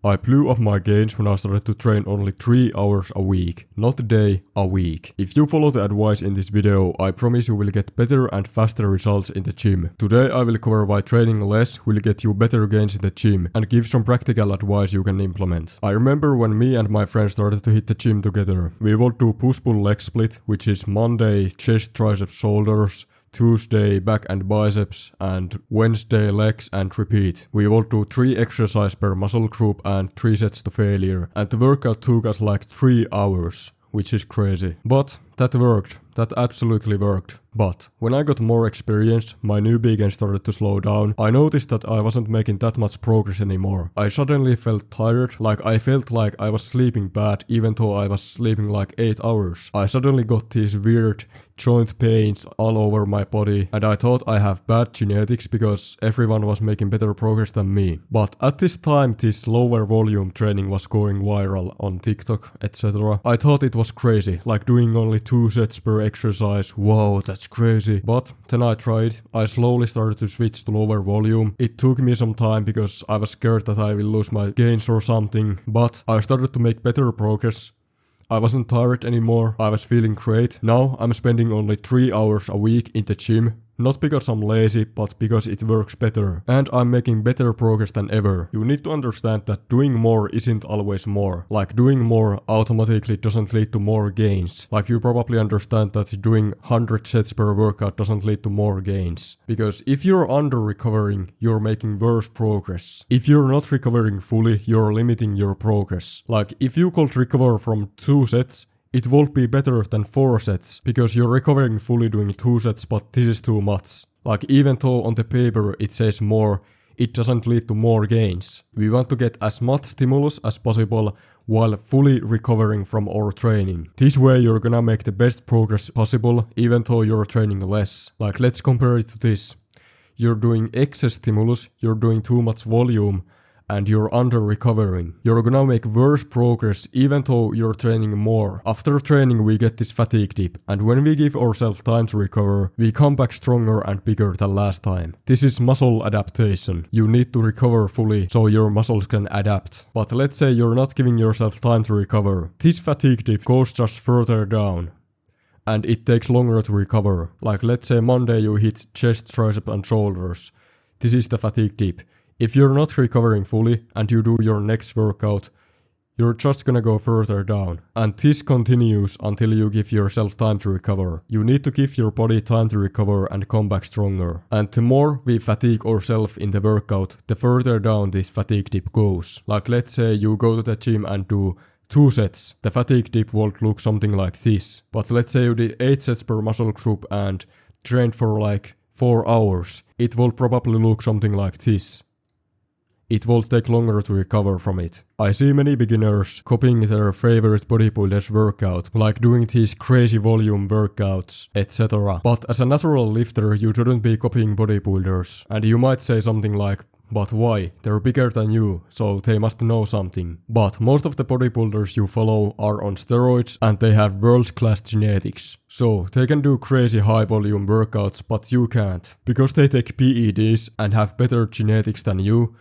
I blew up my gains when I started to train only 3 hours a week, not a day, a week. If you follow the advice in this video, I promise you will get better and faster results in the gym. Today I will cover why training less will get you better gains in the gym and give some practical advice you can implement. I remember when me and my friends started to hit the gym together. We would do push-pull leg split, which is Monday chest, triceps, shoulders, Tuesday back and biceps, and Wednesday legs, and repeat. We will do 3 exercises per muscle group and 3 sets to failure, and the workout took us like 3 hours, which is crazy. But that worked. That absolutely worked. But when I got more experience, my newbie gains started to slow down. I noticed that I wasn't making that much progress anymore. I suddenly felt tired, like I felt like I was sleeping bad even though I was sleeping like 8 hours. I suddenly got these weird joint pains all over my body, and I thought I have bad genetics because everyone was making better progress than me. But at this time this lower volume training was going viral on TikTok, etc. I thought it was crazy, like doing only 2 sets per exercise. Wow, that's crazy. But then I tried. I slowly started to switch to lower volume. It took me some time because I was scared that I will lose my gains or something, but I started to make better progress. I wasn't tired anymore, I was feeling great. Now I'm spending only 3 hours a week in the gym. Not because I'm lazy, but because it works better. And I'm making better progress than ever. You need to understand that doing more isn't always more. Like doing more automatically doesn't lead to more gains. Like you probably understand that doing 100 sets per workout doesn't lead to more gains. Because if you're under recovering, you're making worse progress. If you're not recovering fully, you're limiting your progress. Like if you could recover from 2 sets, it won't be better than 4 sets, because you're recovering fully doing 2 sets, but this is too much. Like even though on the paper it says more, it doesn't lead to more gains. We want to get as much stimulus as possible while fully recovering from our training. This way you're gonna make the best progress possible even though you're training less. Like let's compare it to this. You're doing excess stimulus, you're doing too much volume, and you're under recovering. You're gonna make worse progress even though you're training more. After training we get this fatigue dip, and when we give ourselves time to recover, we come back stronger and bigger than last time. This is muscle adaptation. You need to recover fully so your muscles can adapt. But let's say you're not giving yourself time to recover. This fatigue dip goes just further down, and it takes longer to recover. Like let's say Monday you hit chest, tricep and shoulders. This is the fatigue dip. If you're not recovering fully and you do your next workout, you're just gonna go further down. And this continues until you give yourself time to recover. You need to give your body time to recover and come back stronger. And the more we fatigue ourselves in the workout, the further down this fatigue dip goes. Like let's say you go to the gym and do 2 sets. The fatigue dip won't look something like this. But let's say you did 8 sets per muscle group and trained for like 4 hours. It will probably look something like this. It will take longer to recover from it. I see many beginners copying their favorite bodybuilders workout, like doing these crazy volume workouts, etc. But as a natural lifter, you shouldn't be copying bodybuilders. And you might say something like, but why? They're bigger than you, so they must know something. But most of the bodybuilders you follow are on steroids and they have world-class genetics. So they can do crazy high volume workouts, but you can't. Because they take PEDs and have better genetics than you,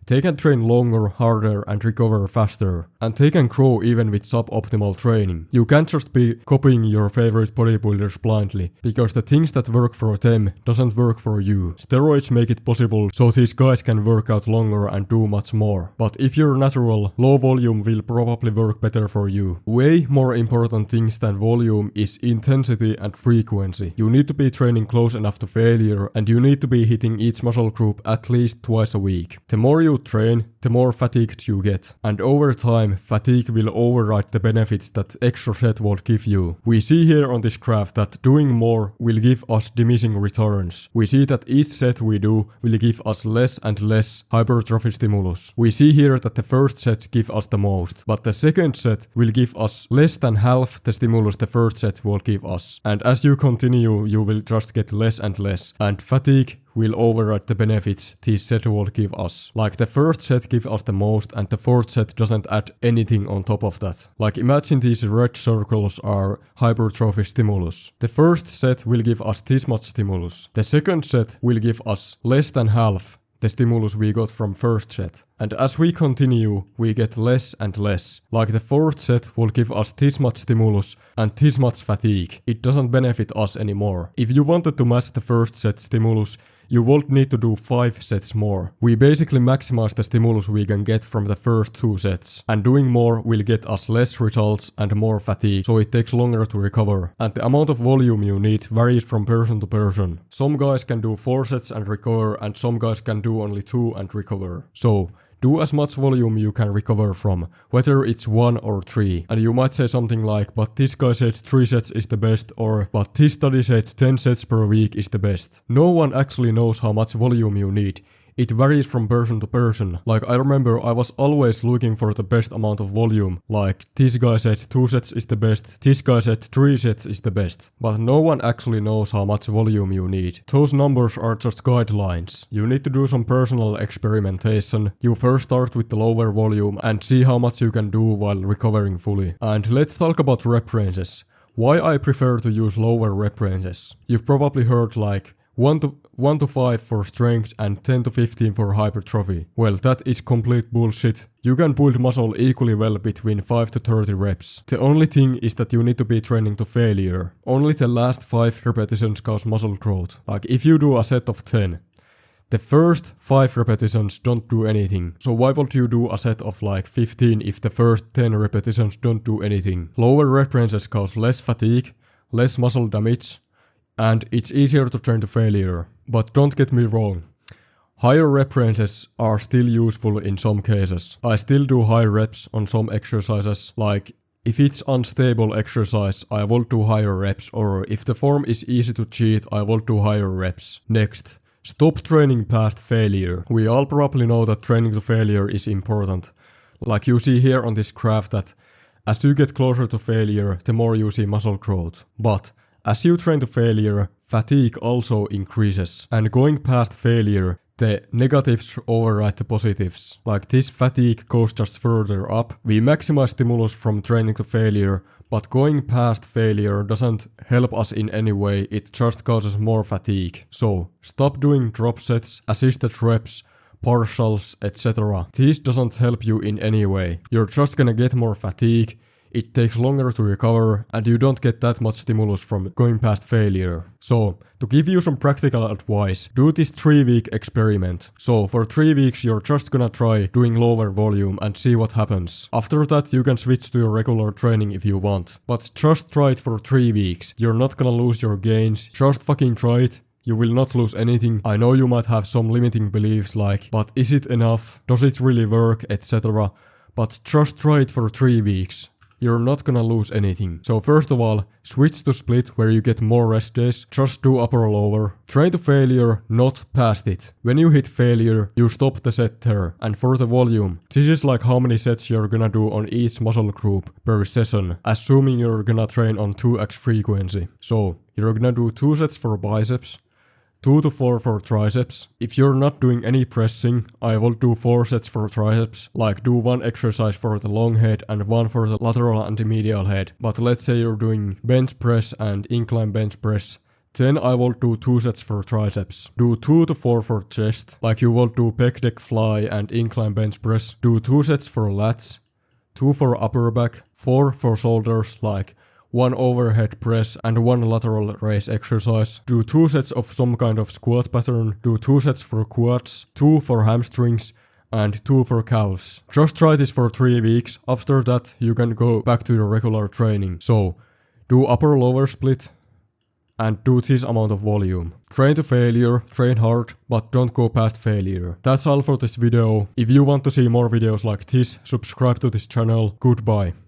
they can train longer, harder and recover faster. And they can grow even with suboptimal training. You can't just be copying your favorite bodybuilders blindly, because the things that work for them doesn't work for you. Steroids make it possible so these guys can work out longer and do much more. But if you're natural, low volume will probably work better for you. Way more important things than volume is intensity and frequency. You need to be training close enough to failure, and you need to be hitting each muscle group at least twice a week. The more you train, the more fatigued you get. And over time, fatigue will override the benefits that extra set will give you. We see here on this graph that doing more will give us diminishing returns. We see that each set we do will give us less and less hypertrophy stimulus. We see here that the first set gives us the most, but the second set will give us less than half the stimulus the first set will give us. And as you continue, you will just get less and less, and fatigue will override the benefits this set will give us. Like the first set gives us the most and the fourth set doesn't add anything on top of that. Like imagine these red circles are hypertrophy stimulus. The first set will give us this much stimulus. The second set will give us less than half the stimulus we got from first set. And as we continue, we get less and less. Like the fourth set will give us this much stimulus and this much fatigue. It doesn't benefit us anymore. If you wanted to match the first set stimulus, you won't need to do 5 sets more. We basically maximize the stimulus we can get from the first 2 sets. And doing more will get us less results and more fatigue, so it takes longer to recover. And the amount of volume you need varies from person to person. Some guys can do 4 sets and recover, and some guys can do only 2 and recover. So, do as much volume you can recover from, whether it's 1 or 3. And you might say something like, but this guy said 3 sets is the best, or but this study said 10 sets per week is the best. No one actually knows how much volume you need. It varies from person to person. Like I remember I was always looking for the best amount of volume. Like this guy said 2 sets is the best, this guy said 3 sets is the best. But no one actually knows how much volume you need. Those numbers are just guidelines. You need to do some personal experimentation. You first start with the lower volume and see how much you can do while recovering fully. And let's talk about rep ranges. Why I prefer to use lower rep ranges. You've probably heard like 1 to 5 for strength and 10 to 15 for hypertrophy. Well, that is complete bullshit. You can build muscle equally well between 5 to 30 reps. The only thing is that you need to be training to failure. Only the last 5 repetitions cause muscle growth. Like if you do a set of 10, the first 5 repetitions don't do anything. So why would you do a set of like 15 if the first 10 repetitions don't do anything? Lower rep ranges cause less fatigue, less muscle damage, and it's easier to train to failure. But don't get me wrong, higher rep ranges are still useful in some cases. I still do high reps on some exercises, like if it's unstable exercise I will do higher reps, or if the form is easy to cheat I will do higher reps. Next, stop training past failure. We all probably know that training to failure is important. Like you see here on this graph that as you get closer to failure, the more you see muscle growth. But as you train to failure, fatigue also increases. And going past failure, the negatives override the positives. Like this fatigue goes just further up. We maximize stimulus from training to failure, but going past failure doesn't help us in any way, it just causes more fatigue. So, stop doing drop sets, assisted reps, partials, etc. This doesn't help you in any way. You're just gonna get more fatigue, it takes longer to recover, and you don't get that much stimulus from going past failure. So, to give you some practical advice, do this 3-week experiment. So, for 3 weeks you're just gonna try doing lower volume and see what happens. After that you can switch to your regular training if you want. But just try it for 3 weeks. You're not gonna lose your gains, just fucking try it. You will not lose anything. I know you might have some limiting beliefs like, but is it enough? Does it really work? Etc. But just try it for 3 weeks. You're not gonna lose anything. So first of all, switch to split where you get more rest days, just do upper lower. Train to failure, not past it. When you hit failure, you stop the set there. And for the volume, this is like how many sets you're gonna do on each muscle group per session, assuming you're gonna train on 2x frequency. So, you're gonna do 2 sets for biceps, 2 to 4 for triceps. If you're not doing any pressing, I will do 4 sets for triceps, like do 1 exercise for the long head and 1 for the lateral and the medial head. But let's say you're doing bench press and incline bench press, then I will do 2 sets for triceps. Do 2 to 4 for chest, like you will do pec deck fly and incline bench press. Do 2 sets for lats, 2 for upper back, 4 for shoulders, like 1 overhead press and 1 lateral raise exercise. Do 2 sets of some kind of squat pattern. Do 2 sets for quads, 2 for hamstrings, and 2 for calves. Just try this for 3 weeks. After that, you can go back to your regular training. So, do upper lower split and do this amount of volume. Train to failure, train hard, but don't go past failure. That's all for this video. If you want to see more videos like this, subscribe to this channel. Goodbye.